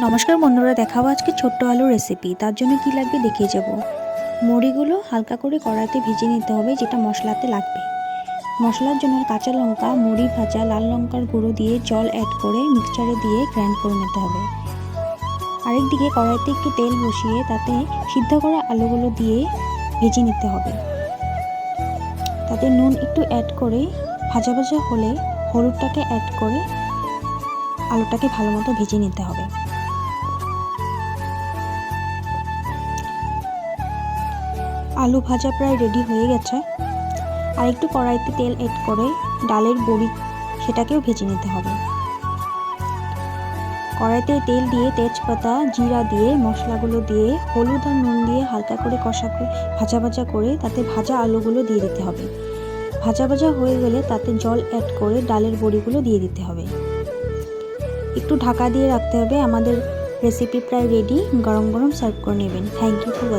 নমস্কার বন্ধুরা, দেখাবো আজকে ছোট্ট আলুর রেসিপি। তার জন্য কি লাগবে দেখিয়ে যাব। মুড়িগুলো হালকা করে কড়াইতে ভেজে নিতে হবে, যেটা মশলাতে লাগবে। মশলার জন্য কাঁচা লঙ্কা, মুড়ি ভাজা, লাল লঙ্কার গুঁড়ো দিয়ে জল অ্যাড করে মিক্সচারে দিয়ে গ্রাইন্ড করে নিতে হবে। আরেকদিকে কড়াইতে একটু তেল বসিয়ে তাতে সিদ্ধ করা আলুগুলো দিয়ে ভেজে নিতে হবে। তাতে নুন একটু অ্যাড করে ভাজা ভাজা হলে হলুদটাকে অ্যাড করে আলুটাকে ভালো মতো ভেজে নিতে হবে। আলু ভাজা প্রায় রেডি হয়ে গেছে। আর একটু কড়াইতে তেল অ্যাড করে ডালের বড়ি সেটাকেও ভেজে নিতে হবে। কড়াইতে তেল দিয়ে তেজপাতা, জিরা দিয়ে মশলাগুলো দিয়ে হলুদ আর নুন দিয়ে হালকা করে কষা করে ভাজা ভাজা করে তাতে ভাজা আলুগুলো দিয়ে দিতে হবে। ভাজা ভাজা হয়ে গেলে তাতে জল অ্যাড করে ডালের বড়িগুলো দিয়ে দিতে হবে। একটু ঢাকা দিয়ে রাখতে হবে। আমাদের রেসিপি প্রায় রেডি। গরম গরম সার্ভ করে নেবেন। Thank you for watching.